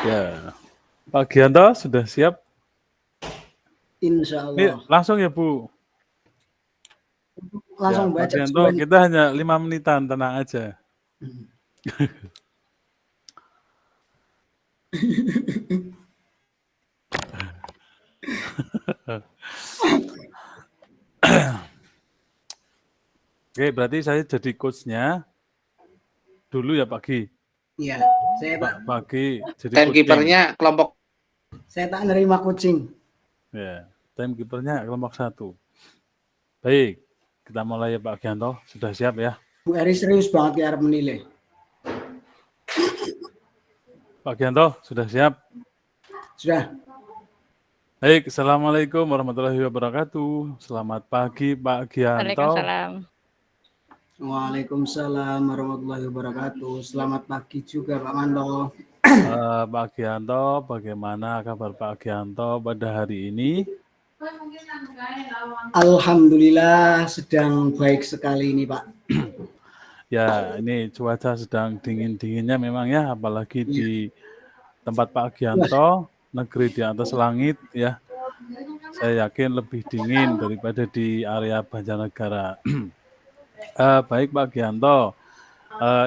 Ya, Pak Gianto sudah siap? Insya Ini Allah. langsung ya Bu. Langsung Ya, Pak baca Gianto, jawabannya. kita hanya 5 menitan, tenang aja. Oke, berarti saya jadi coach-nya dulu ya Pak Gi. Iya, saya tak Pak Gi jadi Timekeeper-nya kelompok. saya tak nerima coaching. Ya, timekeeper-nya kelompok 1. Baik, kita mulai ya Pak Gianto. Sudah siap ya? Bu Eri serius banget ya Arab menilai. Pak Gianto, sudah siap? Sudah. Baik, Assalamualaikum warahmatullahi wabarakatuh. Selamat pagi Pak Gianto. Waalaikumsalam. Waalaikumsalam warahmatullahi wabarakatuh. Selamat pagi juga Pak Manto. Pak Gianto, bagaimana kabar Pak Gianto pada hari ini? Alhamdulillah sedang baik sekali ini Pak. Ya, ini cuaca sedang dingin-dinginnya memang ya, apalagi di tempat Pak Gianto, negeri di atas langit ya. Saya yakin lebih dingin daripada di area Banjarnegara. Baik Pak Gianto,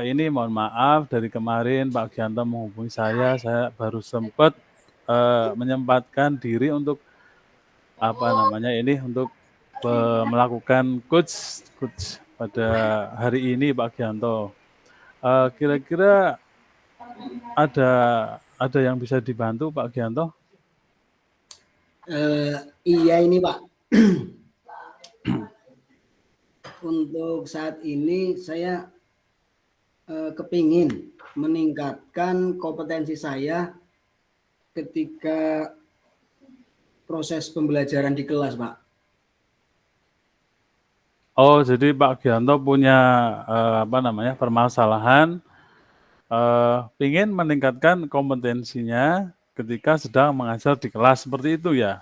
ini mohon maaf dari kemarin Pak Gianto menghubungi saya baru sempat menyempatkan diri untuk untuk melakukan coach pada hari ini Pak Gianto. Kira-kira ada yang bisa dibantu Pak Gianto? Iya ini Pak. Untuk saat ini saya kepingin meningkatkan kompetensi saya ketika proses pembelajaran di kelas, Pak. Oh, jadi Pak Gianto punya permasalahan, ingin meningkatkan kompetensinya ketika sedang mengajar di kelas, seperti itu ya?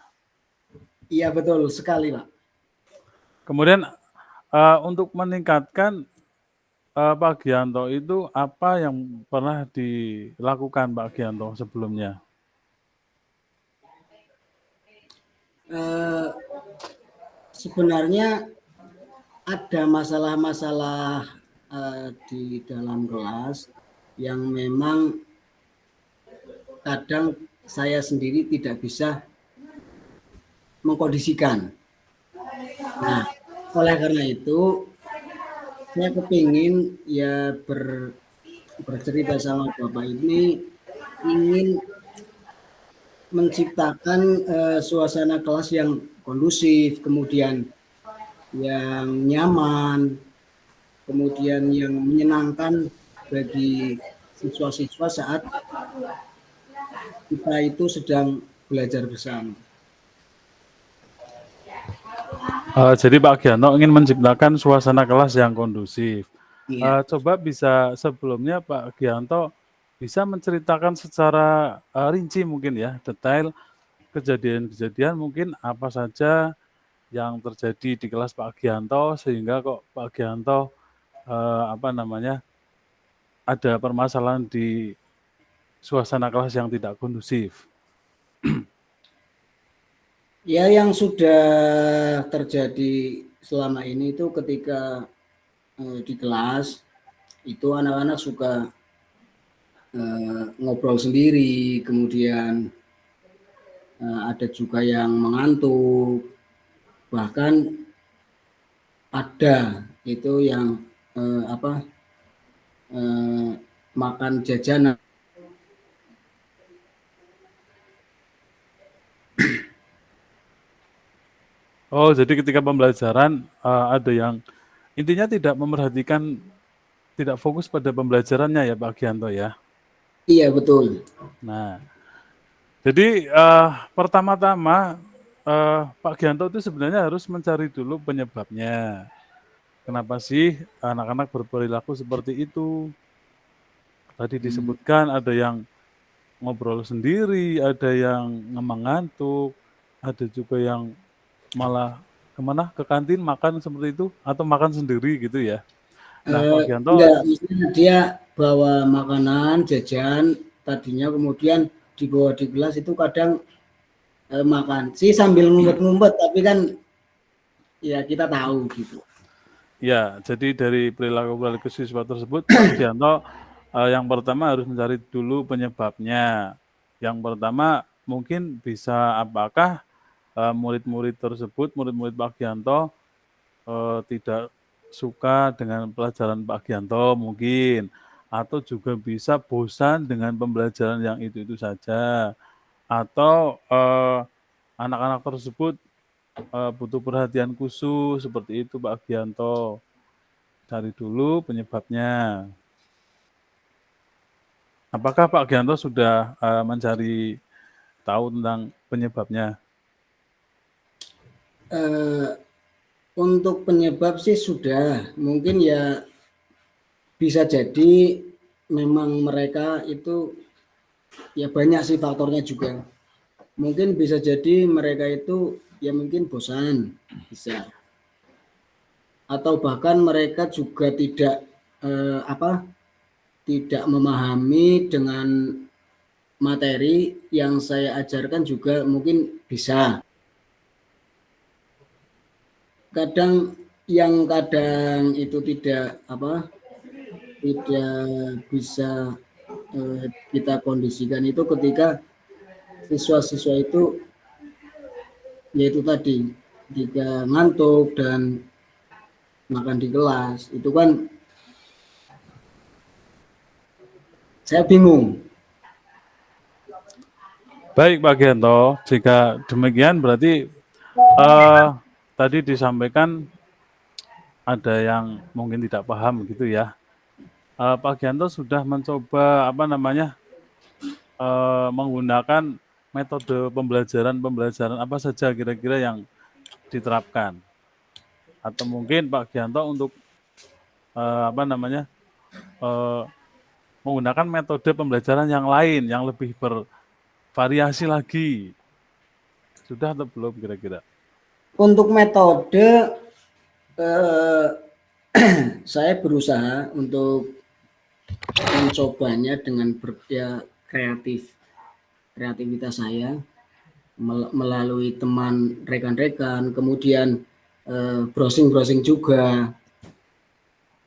Iya betul sekali, Pak. Kemudian untuk meningkatkan Pak Gianto itu apa yang pernah dilakukan Pak Gianto sebelumnya? Sebenarnya ada masalah-masalah di dalam kelas yang memang kadang saya sendiri tidak bisa mengkondisikan. Nah, oleh karena itu saya kepingin ya bercerita sama Bapak ini ingin menciptakan suasana kelas yang kondusif, kemudian yang nyaman, kemudian yang menyenangkan bagi siswa-siswa saat kita itu sedang belajar bersama. Jadi Pak Gianto ingin menciptakan suasana kelas yang kondusif. Iya. Coba bisa sebelumnya Pak Gianto bisa menceritakan secara rinci mungkin ya, detail kejadian-kejadian mungkin apa saja yang terjadi di kelas Pak Gianto sehingga kok Pak Gianto ada permasalahan di suasana kelas yang tidak kondusif. Ya, yang sudah terjadi selama ini itu ketika di kelas itu anak-anak suka ngobrol sendiri, kemudian ada juga yang mengantuk, bahkan ada itu yang makan jajanan. Oh, jadi ketika pembelajaran ada yang intinya tidak fokus pada pembelajarannya ya Pak Gianto ya? Iya, betul. Nah, jadi pertama-tama Pak Gianto itu sebenarnya harus mencari dulu penyebabnya. Kenapa sih anak-anak berperilaku seperti itu? Tadi disebutkan ada yang ngobrol sendiri, ada yang mengantuk, ada juga yang malah kemana ke kantin makan seperti itu atau makan sendiri gitu ya. Nah, Pak Gianto enggak, misalnya dia bawa makanan jajan tadinya, kemudian dibawa di kelas itu kadang makan sih sambil ngumpet-ngumpet, tapi kan ya kita tahu gitu. Ya, jadi dari perilaku siswa tersebut, Pak Gianto yang pertama harus mencari dulu penyebabnya. Yang pertama mungkin bisa apakah murid-murid tersebut, murid-murid Pak Gianto tidak suka dengan pelajaran Pak Gianto mungkin, atau juga bisa bosan dengan pembelajaran yang itu saja, atau anak-anak tersebut butuh perhatian khusus seperti itu Pak Gianto. Cari dulu penyebabnya. Apakah Pak Gianto sudah mencari tahu tentang penyebabnya? Untuk penyebab sih sudah, mungkin ya bisa jadi memang mereka itu ya banyak sih faktornya juga. Mungkin bisa jadi mereka itu ya mungkin bosan, bisa. Atau bahkan mereka juga tidak tidak memahami dengan materi yang saya ajarkan juga mungkin bisa. Kadang itu tidak bisa kita kondisikan itu ketika siswa-siswa itu yaitu tadi ketika ngantuk dan makan di kelas itu kan saya bingung. Baik Pak Gianto, jika demikian berarti tadi disampaikan ada yang mungkin tidak paham gitu ya. Pak Gianto sudah mencoba menggunakan metode pembelajaran apa saja kira-kira yang diterapkan, atau mungkin Pak Gianto untuk menggunakan metode pembelajaran yang lain yang lebih bervariasi lagi, sudah atau belum kira-kira? Untuk metode saya berusaha untuk mencobanya dengan kreativitas saya melalui teman rekan-rekan, kemudian browsing juga,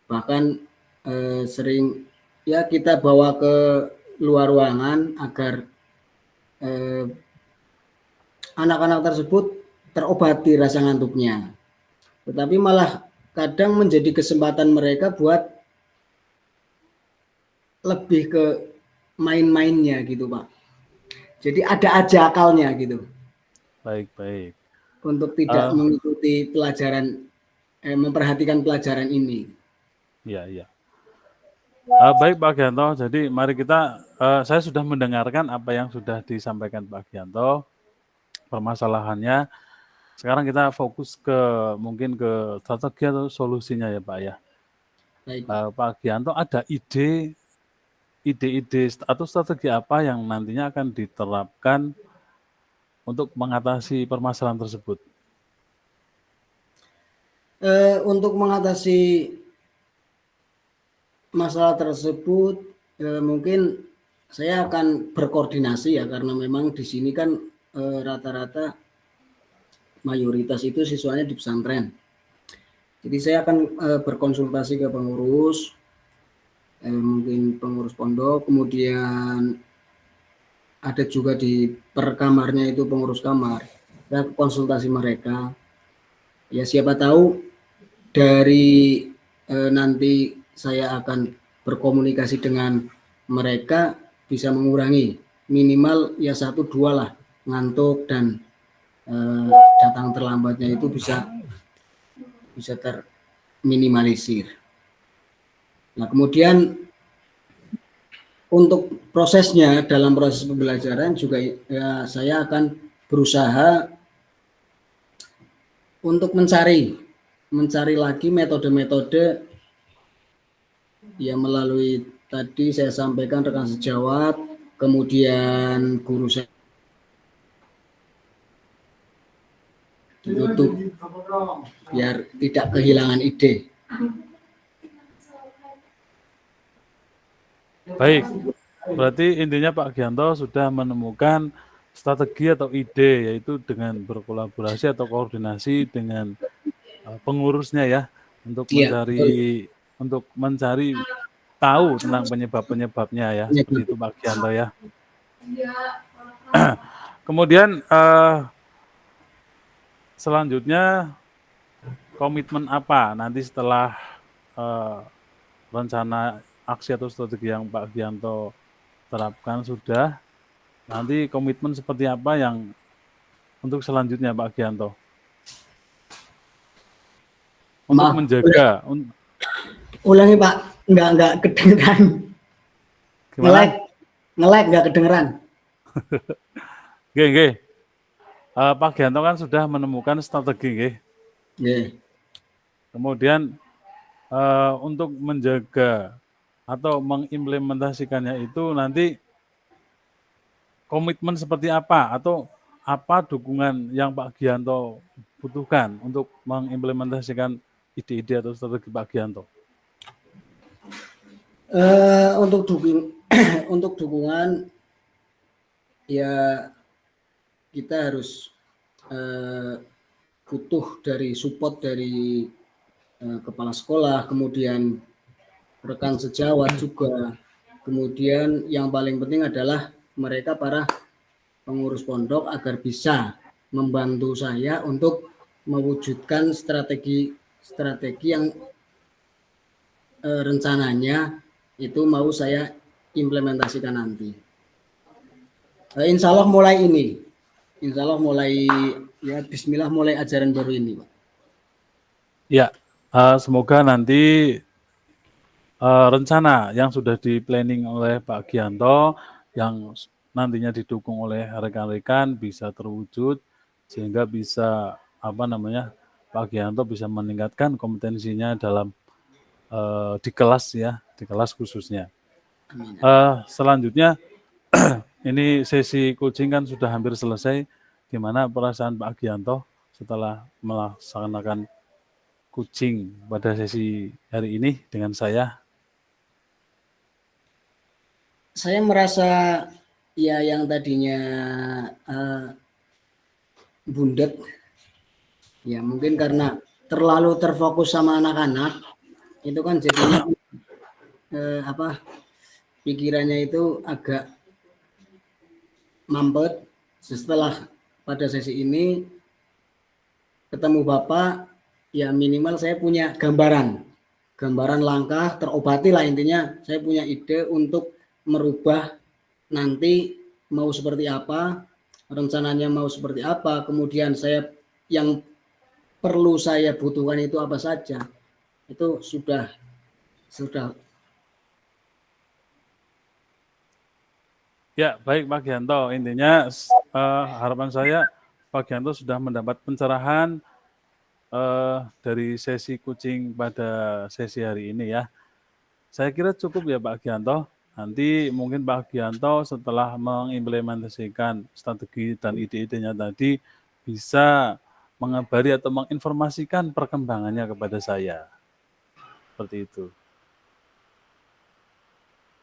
bahkan sering ya kita bawa ke luar ruangan agar anak-anak tersebut terobati rasa ngantuknya. Tetapi malah kadang menjadi kesempatan mereka buat lebih ke main-mainnya gitu Pak. Jadi ada aja akalnya gitu. Baik. Untuk tidak mengikuti pelajaran, memperhatikan pelajaran ini. Iya. Baik Pak Gianto, jadi mari kita, saya sudah mendengarkan apa yang sudah disampaikan Pak Gianto, permasalahannya. Sekarang kita fokus mungkin ke strategi atau solusinya ya Pak ya. Baik. Pak Gianto ada ide atau strategi apa yang nantinya akan diterapkan untuk mengatasi permasalahan tersebut? Untuk mengatasi masalah tersebut, mungkin saya akan berkoordinasi ya, karena memang di sini kan rata-rata mayoritas itu siswanya di pesantren. Jadi saya akan berkonsultasi ke pengurus, mungkin pengurus pondok, kemudian ada juga di per kamarnya itu pengurus kamar. Saya konsultasi mereka. Ya siapa tahu dari nanti saya akan berkomunikasi dengan mereka bisa mengurangi minimal ya 1-2 lah ngantuk dan datang terlambatnya itu bisa terminimalisir. Nah kemudian untuk prosesnya dalam proses pembelajaran juga ya saya akan berusaha untuk mencari lagi metode-metode ya melalui tadi saya sampaikan rekan sejawat, kemudian guru saya ditutup biar tidak kehilangan ide. Baik, Berarti intinya Pak Gianto sudah menemukan strategi atau ide, yaitu dengan berkolaborasi atau koordinasi dengan pengurusnya ya, untuk Iya, betul. mencari tahu tentang penyebab-penyebabnya ya, seperti itu Pak Gianto ya. Kemudian selanjutnya komitmen apa nanti setelah rencana aksi atau strategi yang Pak Gianto terapkan sudah, nanti komitmen seperti apa yang untuk selanjutnya Pak Gianto? Untuk Maaf, menjaga, ulangi Pak, nggak kedengeran. Nge-lag, gimana? nge-lag nggak kedengeran. Oke. Pak Gianto kan sudah menemukan strategi, nggih. Yeah. Kemudian untuk menjaga atau mengimplementasikannya itu nanti komitmen seperti apa atau apa dukungan yang Pak Gianto butuhkan untuk mengimplementasikan ide-ide atau strategi Pak Gianto? Untuk untuk dukungan ya kita harus butuh dari support dari kepala sekolah, kemudian rekan sejawat juga. Kemudian yang paling penting adalah mereka para pengurus pondok agar bisa membantu saya untuk mewujudkan strategi yang rencananya itu mau saya implementasikan nanti. Insya Allah mulai ini, insya Allah mulai ya Bismillah mulai ajaran baru ini, Pak. Ya, semoga nanti rencana yang sudah di-planning oleh Pak Gianto, yang nantinya didukung oleh rekan-rekan bisa terwujud, sehingga bisa Pak Gianto bisa meningkatkan kompetensinya dalam di kelas ya, di kelas khususnya. Selanjutnya, ini sesi coaching kan sudah hampir selesai. Gimana perasaan Pak Gianto setelah melaksanakan coaching pada sesi hari ini dengan saya? Saya merasa ya yang tadinya bundet, ya mungkin karena terlalu terfokus sama anak-anak, itu kan jadinya pikirannya itu agak mampet. Setelah pada sesi ini ketemu Bapak, ya minimal saya punya gambaran langkah terobati lah, intinya saya punya ide untuk merubah nanti mau seperti apa, rencananya mau seperti apa, kemudian saya yang perlu saya butuhkan itu apa saja, itu sudah Ya, baik Pak Gianto. Intinya harapan saya Pak Gianto sudah mendapat pencerahan dari sesi coaching pada sesi hari ini ya. Saya kira cukup ya Pak Gianto. Nanti mungkin Pak Gianto setelah mengimplementasikan strategi dan ide-idenya tadi bisa mengabari atau menginformasikan perkembangannya kepada saya. Seperti itu.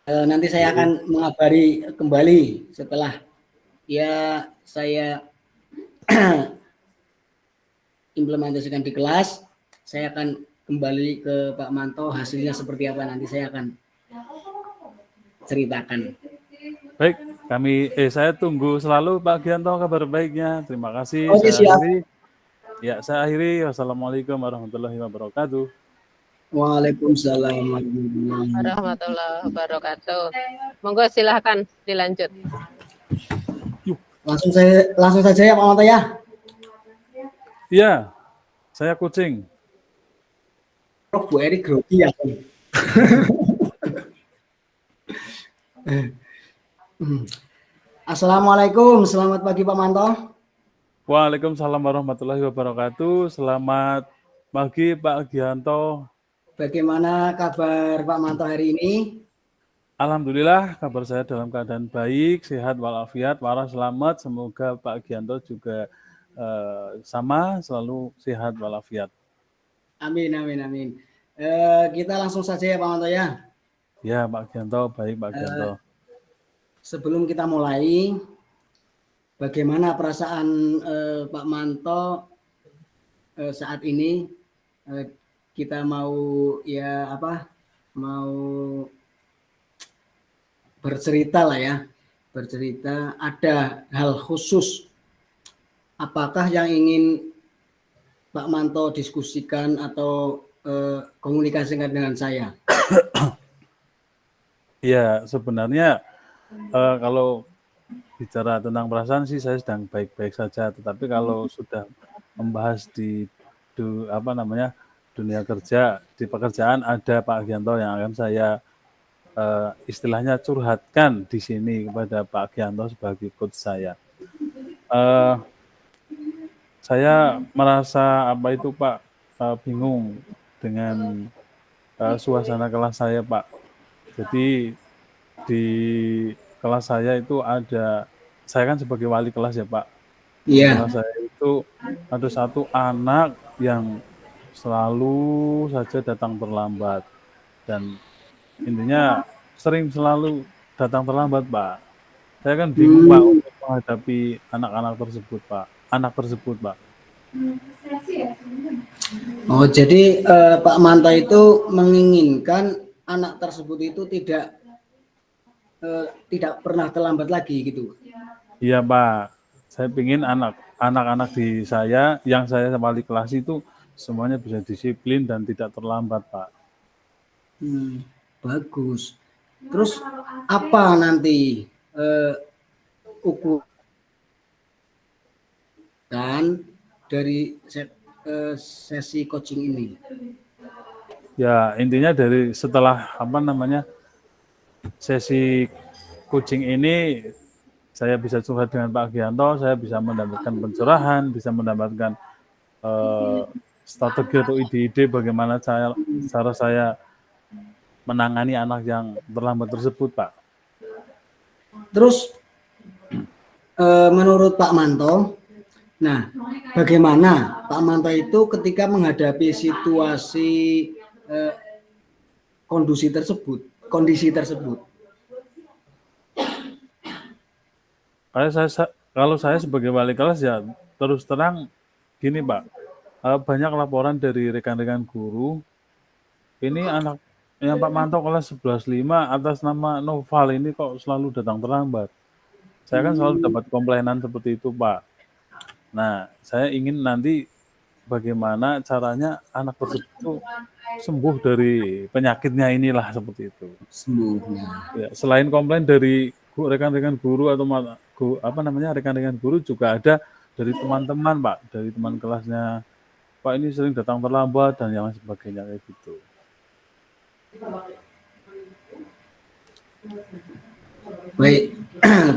nanti saya akan mengabari kembali setelah ya saya implementasikan di kelas. Saya akan kembali ke Pak Manto, hasilnya seperti apa nanti saya akan ceritakan. Baik, saya tunggu selalu Pak Gianto kabar baiknya. Terima kasih. Oke, siap. Saya akhiri. Wassalamualaikum warahmatullahi wabarakatuh. Waalaikumsalam warahmatullahi wabarakatuh. Monggo silahkan dilanjut. Langsung saja ya Pak Manto ya. Iya, saya coaching. Bu Eri grogi ya. Assalamualaikum, selamat pagi Pak Manto. Waalaikumsalam warahmatullahi wabarakatuh. Selamat pagi Pak Gianto. Bagaimana kabar Pak Manto hari ini? Alhamdulillah kabar saya dalam keadaan baik, sehat walafiat, waras selamat. Semoga Pak Gianto juga sama selalu sehat walafiat. Amin. Kita langsung saja ya Pak Manto ya. Ya Pak Gianto, baik Pak Gianto. sebelum kita mulai, bagaimana perasaan Pak Manto saat ini? Kita mau mau bercerita lah ya, bercerita. Ada hal khusus, apakah yang ingin Pak Manto diskusikan atau komunikasikan dengan saya? Ya, sebenarnya kalau bicara tentang perasaan sih saya sedang baik-baik saja, tetapi kalau sudah membahas di dunia kerja, di pekerjaan, ada Pak Gianto yang akan saya istilahnya curhatkan di sini kepada Pak Gianto sebagai coach saya. Saya merasa Pak, bingung dengan suasana kelas saya, Pak. Jadi di kelas saya itu saya kan sebagai wali kelas ya, Pak. Di Iya. kelas saya itu ada satu anak yang selalu saja datang terlambat, dan intinya selalu datang terlambat, Pak. Saya kan bingung, Pak, untuk menghadapi anak tersebut, Pak. Oh, jadi Pak Manto itu menginginkan anak tersebut itu tidak pernah terlambat lagi gitu. Iya, Pak. Saya ingin anak-anak di saya yang saya wali kelas itu semuanya bisa disiplin dan tidak terlambat, Pak. Bagus. Terus apa nanti ukuran dari sesi coaching ini? Ya, intinya dari setelah sesi coaching ini, saya bisa curhat dengan Pak Gianto, saya bisa mendapatkan pencerahan, bisa mendapatkan strategi atau ide-ide bagaimana cara saya menangani anak yang terlambat tersebut, Pak. Terus menurut Pak Manto, nah bagaimana Pak Manto itu ketika menghadapi situasi kondisi tersebut? Kalau saya sebagai wali kelas ya terus terang gini, Pak, banyak laporan dari rekan-rekan guru, ini anak yang Pak Manto kelas 11.5 atas nama Noval ini kok selalu datang terlambat. Saya kan selalu dapat komplainan seperti itu, Pak. Nah, saya ingin nanti bagaimana caranya anak tersebut sembuh dari penyakitnya inilah, seperti itu. Sembuhnya. Ya, selain komplain dari rekan-rekan guru atau rekan-rekan guru, juga ada dari teman-teman, Pak, dari teman kelasnya. Pak, ini sering datang terlambat dan yang sebagainya kayak gitu. Baik,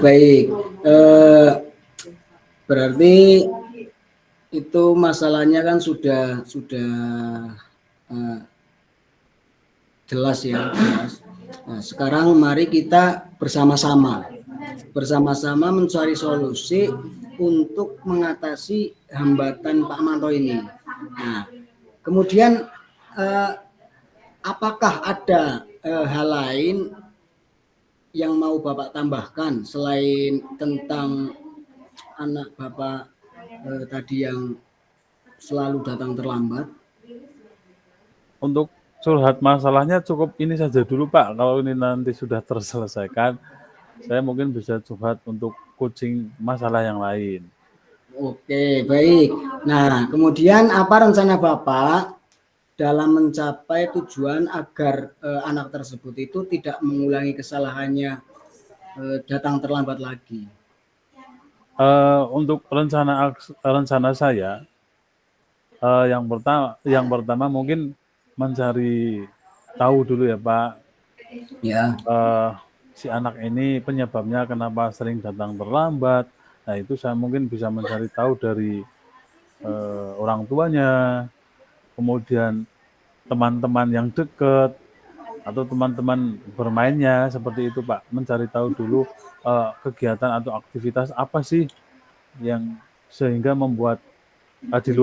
baik. Berarti itu masalahnya kan sudah jelas ya. Jelas. Nah, sekarang mari kita bersama-sama mencari solusi untuk mengatasi hambatan Pak Manto ini. Nah, kemudian apakah ada hal lain yang mau Bapak tambahkan selain tentang anak Bapak tadi yang selalu datang terlambat? Untuk curhat masalahnya cukup ini saja dulu, Pak. Kalau ini nanti sudah terselesaikan, saya mungkin bisa curhat untuk coaching masalah yang lain. Oke, baik. Nah, kemudian apa rencana Bapak dalam mencapai tujuan agar anak tersebut itu tidak mengulangi kesalahannya datang terlambat lagi? Untuk rencana saya, yang pertama mungkin mencari tahu dulu ya, Pak. Ya. Si anak ini penyebabnya kenapa sering datang terlambat. Nah, itu saya mungkin bisa mencari tahu dari orang tuanya, kemudian teman-teman yang dekat, atau teman-teman bermainnya, seperti itu, Pak. Mencari tahu dulu kegiatan atau aktivitas apa sih yang sehingga membuat di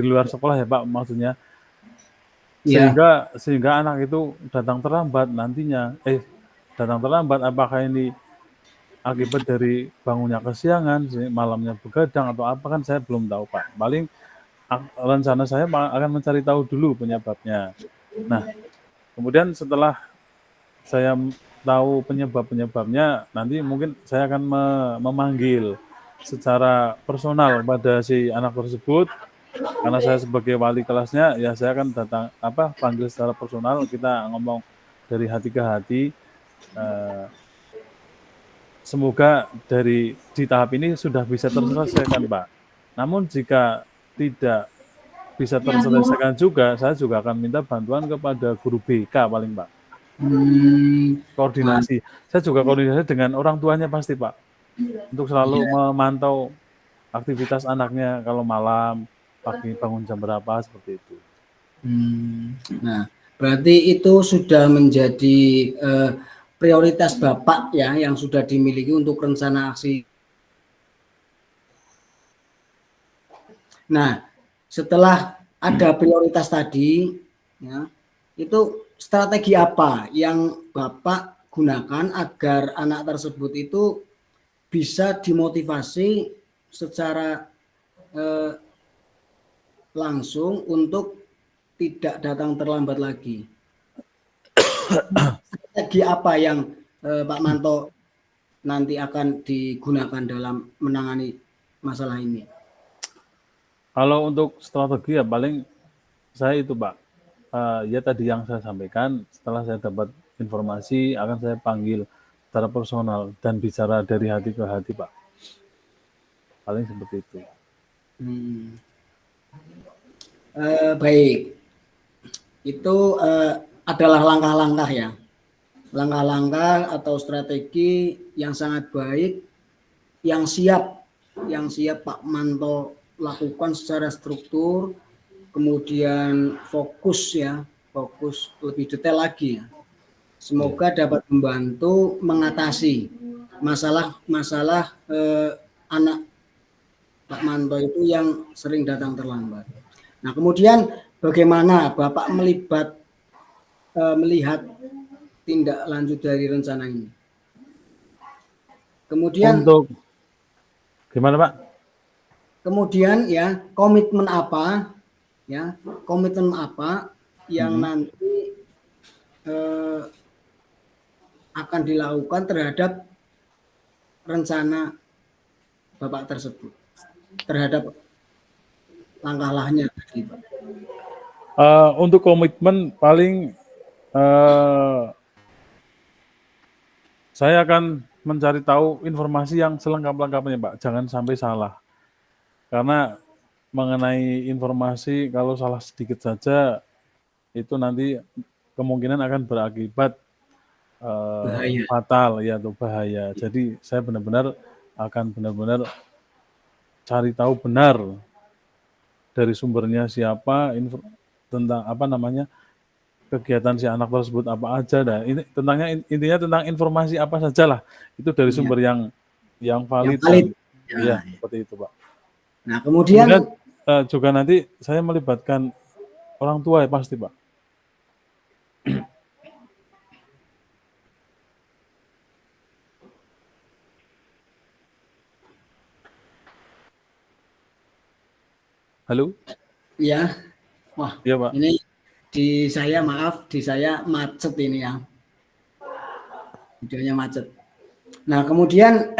luar sekolah ya, Pak, maksudnya, sehingga anak itu datang terlambat nantinya. Apakah ini akibat dari bangunnya kesiangan, malamnya begadang atau apa kan saya belum tahu Pak. Paling rencana saya akan mencari tahu dulu penyebabnya. Nah, kemudian setelah saya tahu penyebabnya, nanti mungkin saya akan memanggil secara personal pada si anak tersebut. Karena saya sebagai wali kelasnya, ya saya akan panggil secara personal, kita ngomong dari hati ke hati. Semoga di tahap ini sudah bisa terselesaikan, Pak. Namun jika tidak bisa terselesaikan juga, saya juga akan minta bantuan kepada guru BK paling, Pak. Nah, Koordinasi. Saya juga koordinasi dengan orang tuanya pasti, Pak. Untuk selalu iya. memantau aktivitas anaknya kalau malam, pagi bangun jam berapa, seperti itu. Nah, berarti itu sudah menjadi prioritas Bapak ya yang sudah dimiliki untuk rencana aksi. Nah, setelah ada prioritas tadi, ya, itu strategi apa yang Bapak gunakan agar anak tersebut itu bisa dimotivasi secara langsung untuk tidak datang terlambat lagi. Strategi apa yang Pak Manto nanti akan digunakan dalam menangani masalah ini? Kalau untuk strategi ya paling saya itu, Pak. Ya tadi yang saya sampaikan, setelah saya dapat informasi akan saya panggil secara personal dan bicara dari hati ke hati, Pak. Paling seperti itu. Baik, itu adalah langkah-langkah ya, langkah-langkah atau strategi yang sangat baik, yang siap Pak Manto lakukan secara struktur, kemudian fokus lebih detail lagi ya. Semoga dapat membantu mengatasi masalah anak Pak Manto itu yang sering datang terlambat. Nah, kemudian bagaimana Bapak melihat tindak lanjut dari rencana ini? Kemudian Untuk gimana, Pak? Kemudian ya komitmen apa yang nanti akan dilakukan terhadap rencana Bapak tersebut, terhadap langkah-langkahnya tadi, Pak. Untuk komitmen paling saya akan mencari tahu informasi yang selengkap-lengkapnya, Pak. Jangan sampai salah. Karena mengenai informasi kalau salah sedikit saja itu nanti kemungkinan akan berakibat Bahaya. fatal ya atau bahaya. Jadi saya akan benar-benar cari tahu benar dari sumbernya siapa, tentang kegiatan si anak tersebut apa aja. Nah, ini intinya tentang informasi apa saja lah. Itu dari Ya, sumber yang yang valid dan valid. ya Ya. seperti itu, Pak. Nah, Kemudian kemudian juga nanti saya melibatkan orang tua ya pasti, Pak. Halo? ya, wah, Iya, Pak. ini di saya macet ini ya. Videonya macet. Nah, kemudian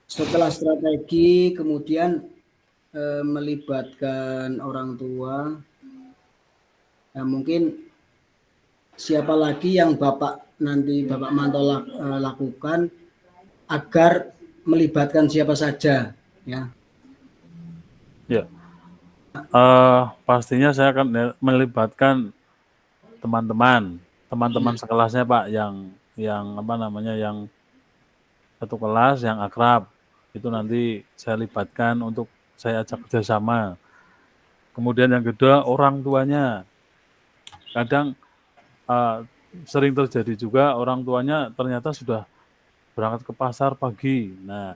setelah strategi, kemudian melibatkan orang tua, mungkin siapa lagi yang Bapak Manto lakukan agar melibatkan siapa saja, ya? Ya. Pastinya saya akan melibatkan teman-teman sekelasnya, Pak, yang yang satu kelas yang akrab. Itu nanti saya libatkan untuk saya ajak kerjasama. Kemudian yang kedua orang tuanya. Kadang sering terjadi juga orang tuanya ternyata sudah berangkat ke pasar pagi. Nah,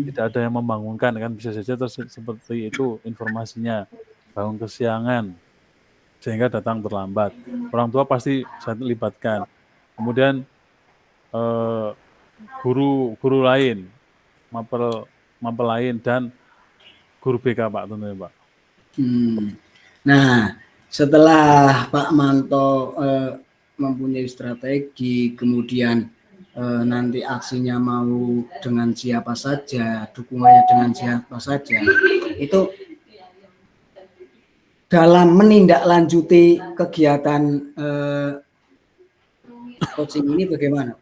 tidak ada yang membangunkan kan, bisa saja seperti itu informasinya, bangun kesiangan sehingga datang terlambat. Orang tua pasti saya libatkan. Kemudian guru lain, mapel lain dan guru BK Pak tentunya Pak. Nah, setelah Pak Manto mempunyai strategi, kemudian nanti aksinya mau dengan siapa saja, dukungannya dengan siapa saja, itu dalam menindaklanjuti kegiatan coaching ini bagaimana?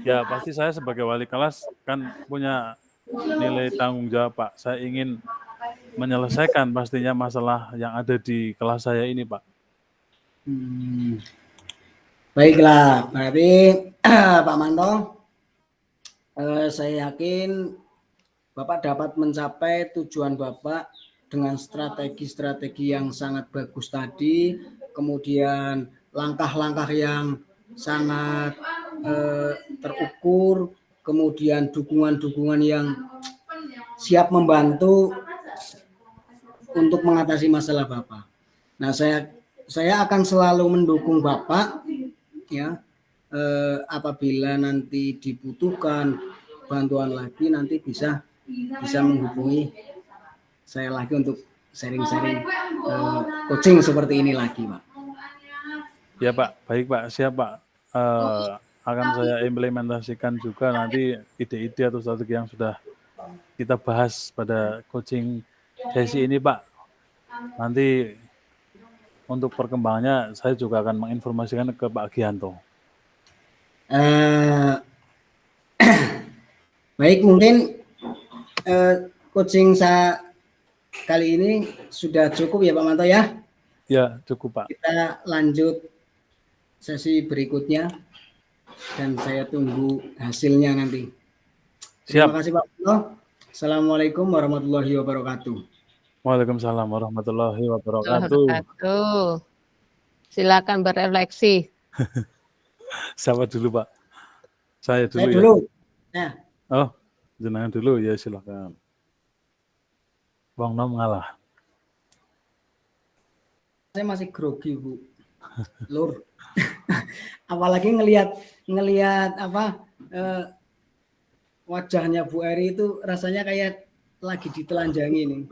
Ya pasti saya sebagai wali kelas kan punya nilai tanggung jawab Pak. Saya ingin menyelesaikan pastinya masalah yang ada di kelas saya ini Pak. Baiklah, berarti Pak Manto, saya yakin Bapak dapat mencapai tujuan Bapak dengan strategi-strategi yang sangat bagus tadi, kemudian langkah-langkah yang sangat terukur, kemudian dukungan-dukungan yang siap membantu untuk mengatasi masalah Bapak. Nah, saya akan selalu mendukung Bapak ya, apabila nanti dibutuhkan bantuan lagi nanti bisa menghubungi saya lagi untuk sharing-sharing coaching seperti ini lagi Pak. Ya Pak, baik Pak, siap Pak. Akan saya implementasikan juga nanti ide-ide atau strategi yang sudah kita bahas pada coaching sesi ini Pak. Nanti untuk perkembangannya saya juga akan menginformasikan ke Pak Gianto. Baik, mungkin coaching saya kali ini sudah cukup ya Pak Manto ya? Ya, cukup Pak. Kita lanjut sesi berikutnya dan saya tunggu hasilnya nanti. Siap. Terima kasih Pak Manto. Assalamualaikum warahmatullahi wabarakatuh. Waalaikumsalam warahmatullahi wabarakatuh. Silakan berefleksi. Siapa dulu Pak? Saya dulu saya ya. Dulu. Ya. Oh, jenengan dulu ya silakan. Bang Nom ngalah. Saya masih grogi Bu. Lur. Apalagi ngelihat apa wajahnya Bu Eri itu rasanya kayak lagi ditelanjangi nih.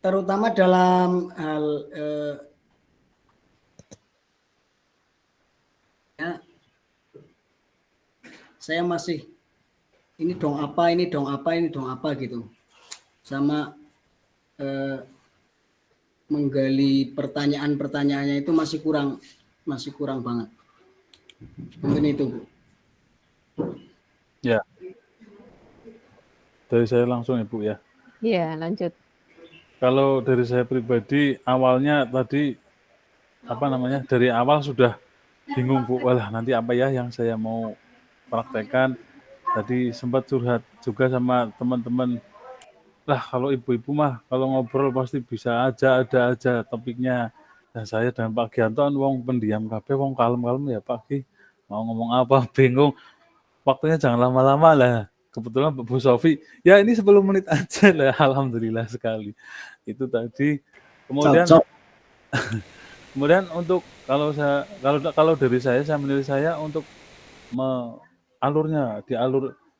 Terutama dalam hal saya masih ini dong apa gitu, sama menggali pertanyaannya itu masih kurang banget. Mungkin itu Bu. Ya. Dari saya langsung ya Bu ya. Iya, lanjut. Kalau dari saya pribadi awalnya tadi dari awal sudah bingung Bu, walah nanti apa ya yang saya mau praktekkan. Tadi sempat curhat juga sama teman-teman. Lah kalau ibu-ibu mah kalau ngobrol pasti bisa aja, ada aja topiknya. Dan saya dan Pak Gianto wong pendiam kabeh, wong kalem-kalem ya Pak Gi. Mau ngomong apa bingung. Waktunya jangan lama-lama lah. Kebetulan Bu Sofi, ya ini 10 menit aja lah, alhamdulillah sekali. Itu tadi. Kemudian untuk kalau dari saya menilai saya untuk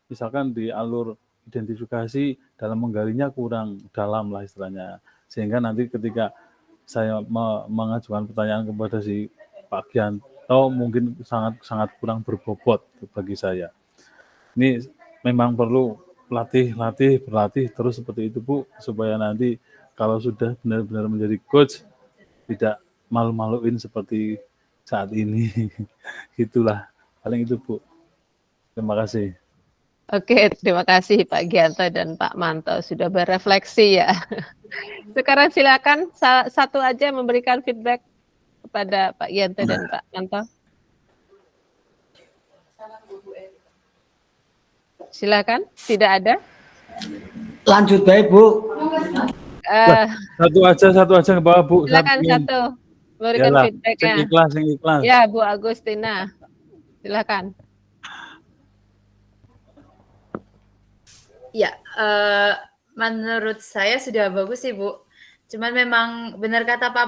misalkan di alur identifikasi dalam menggalinya kurang dalam lah istilahnya. Sehingga nanti ketika saya mengajukan pertanyaan kepada si Pak Gianto mungkin sangat kurang berbobot bagi saya. Ini memang perlu berlatih terus seperti itu Bu, supaya nanti kalau sudah benar-benar menjadi coach tidak malu-maluin seperti saat ini. Itulah paling itu Bu. Terima kasih. Oke, terima kasih Pak Gianto dan Pak Manto sudah berefleksi ya. Sekarang silakan satu aja memberikan feedback kepada Pak Gianto dan Pak Manto. Silakan, tidak ada? Lanjut baik Bu. Satu aja ke bawah Bu. Silakan satu memberikan feedbacknya. Sing ikhlas. Ya Bu Agustina, silakan. Ya, menurut saya sudah bagus sih, Bu. Cuman memang benar kata Pak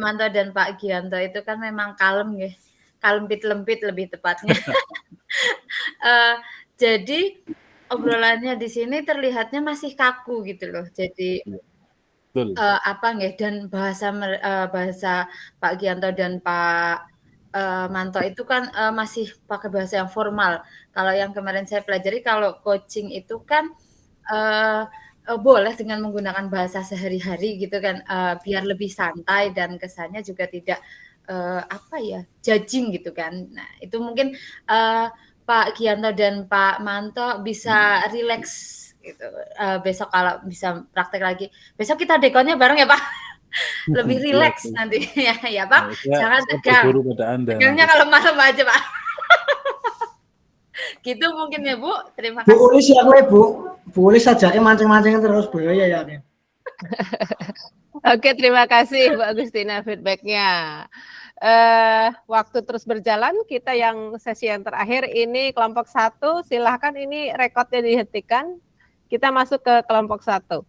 Manto dan Pak Gianto itu kan memang kalem ya. Kalempit-lempit lebih tepatnya. Jadi obrolannya di sini terlihatnya masih kaku gitu loh. Jadi Betul. apa nggih, dan bahasa Pak Gianto dan Pak Manto itu kan masih pakai bahasa yang formal. Kalau yang kemarin saya pelajari, kalau coaching itu kan boleh dengan menggunakan bahasa sehari-hari gitu kan, biar lebih santai dan kesannya juga tidak apa ya, judging gitu kan. Nah, itu mungkin Pak Gianto dan Pak Manto bisa rileks gitu. Besok kalau bisa praktek lagi, besok kita dekonnya bareng ya Pak. Lebih rileks nanti ya Pak. Jangan tegang. Berguru pada Anda. Tegangnya kalau malam aja Pak. Gitu mungkin ya Bu. Terima Bu kasih. Ulis ya gue Bu. Bu Ulis sajaknya mancing-mancing terus bahaya ya. Oke, terima kasih Bu Agustina feedbacknya. Waktu terus berjalan, kita yang sesi yang terakhir ini kelompok 1, silahkan ini rekodnya dihentikan. Kita masuk ke kelompok 1.